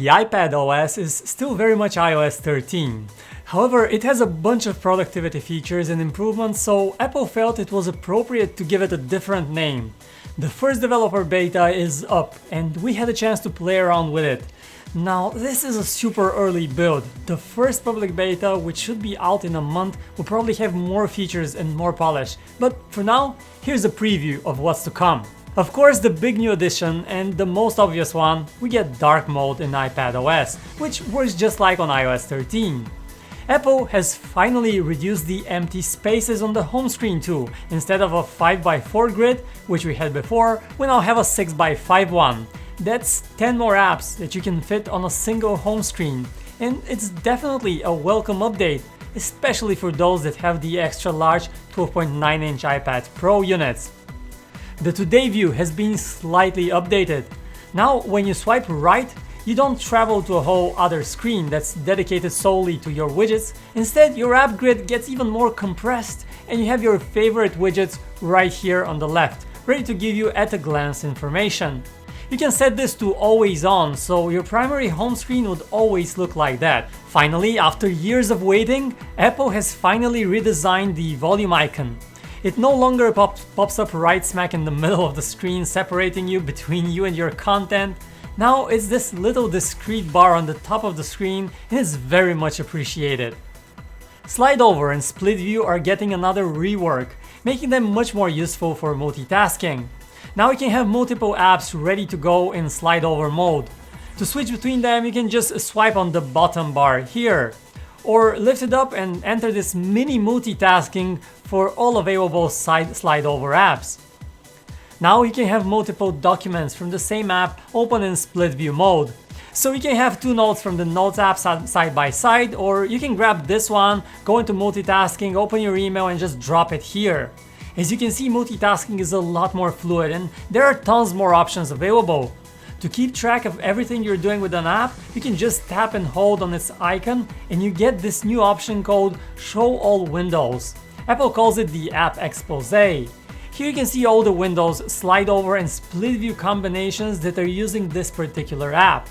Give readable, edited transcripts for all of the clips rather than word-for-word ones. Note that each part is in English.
The iPadOS is still very much iOS 13. However, it has a bunch of productivity features and improvements, so Apple felt it was appropriate to give it a different name. The first developer beta is up, and we had a chance to play around with it. Now, this is a super early build. The first public beta, which should be out in a month, will probably have more features and more polish. But for now, here's a preview of what's to come. Of course, the big new addition, and the most obvious one, we get dark mode in iPadOS, which works just like on iOS 13. Apple has finally reduced the empty spaces on the home screen too. Instead of a 5x4 grid, which we had before, we now have a 6x5 one. That's 10 more apps that you can fit on a single home screen, and it's definitely a welcome update, especially for those that have the extra large 12.9-inch iPad Pro units. The Today view has been slightly updated. Now, when you swipe right, you don't travel to a whole other screen that's dedicated solely to your widgets. Instead, your app grid gets even more compressed, and you have your favorite widgets right here on the left, ready to give you at-a-glance information. You can set this to always on, so your primary home screen would always look like that. Finally, after years of waiting, Apple has finally redesigned the volume icon. It no longer pops up right smack in the middle of the screen, separating you between you and your content. Now it's this little discrete bar on the top of the screen, and it's very much appreciated. Slide over and split view are getting another rework, making them much more useful for multitasking. Now you can have multiple apps ready to go in slide over mode. To switch between them, you can just swipe on the bottom bar here, or lift it up and enter this mini multitasking for all available slide over apps. Now you can have multiple documents from the same app open in split view mode. So you can have two notes from the Notes app side by side, or you can grab this one, go into multitasking, open your email and just drop it here. As you can see, multitasking is a lot more fluid and there are tons more options available. To keep track of everything you're doing with an app, you can just tap and hold on its icon and you get this new option called Show All Windows. Apple calls it the App Expose. Here you can see all the windows, slide over and split view combinations that are using this particular app.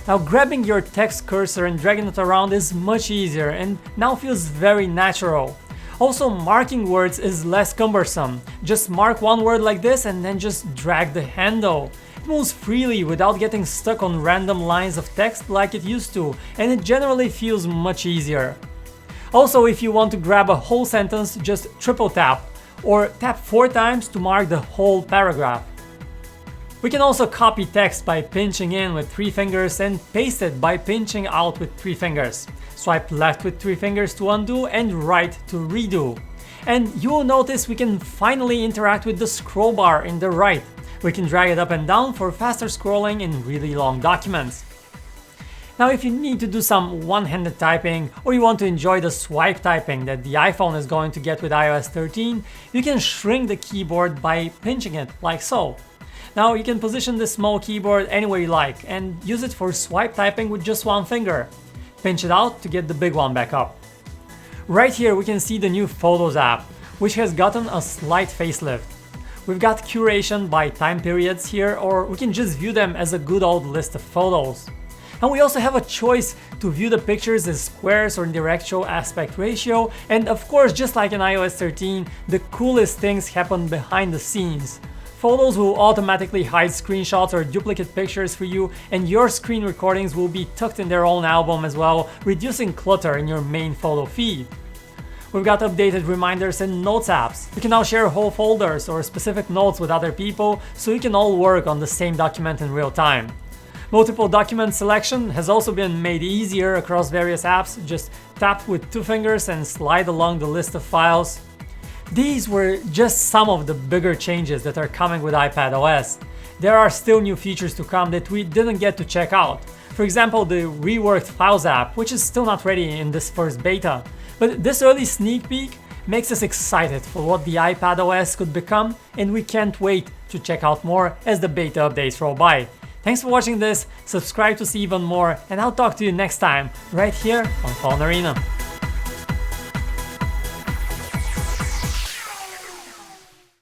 Now grabbing your text cursor and dragging it around is much easier and now feels very natural. Also, marking words is less cumbersome. Just mark one word like this and then just drag the handle. It moves freely without getting stuck on random lines of text like it used to, and it generally feels much easier. Also, if you want to grab a whole sentence, just triple tap, or tap 4 times to mark the whole paragraph. We can also copy text by pinching in with 3 fingers and paste it by pinching out with 3 fingers. Swipe left with 3 fingers to undo and right to redo. And you will notice we can finally interact with the scroll bar in the right. We can drag it up and down for faster scrolling in really long documents. Now if you need to do some one-handed typing, or you want to enjoy the swipe typing that the iPhone is going to get with iOS 13, you can shrink the keyboard by pinching it like so. Now you can position this small keyboard anywhere you like and use it for swipe typing with just 1 finger. Pinch it out to get the big one back up. Right here we can see the new Photos app, which has gotten a slight facelift. We've got curation by time periods here, or we can just view them as a good old list of photos. And we also have a choice to view the pictures as squares or in the actual aspect ratio, and of course, just like in iOS 13, the coolest things happen behind the scenes. Photos will automatically hide screenshots or duplicate pictures for you, and your screen recordings will be tucked in their own album as well, reducing clutter in your main photo feed. We've got updated reminders and Notes apps. You can now share whole folders or specific notes with other people, so you can all work on the same document in real time. Multiple document selection has also been made easier across various apps. Just tap with 2 fingers and slide along the list of files. These were just some of the bigger changes that are coming with iPadOS. There are still new features to come that we didn't get to check out. For example, the reworked Files app, which is still not ready in this first beta. But this early sneak peek makes us excited for what the iPadOS could become, and we can't wait to check out more as the beta updates roll by. Thanks for watching this, subscribe to see even more, and I'll talk to you next time, right here on PhoneArena.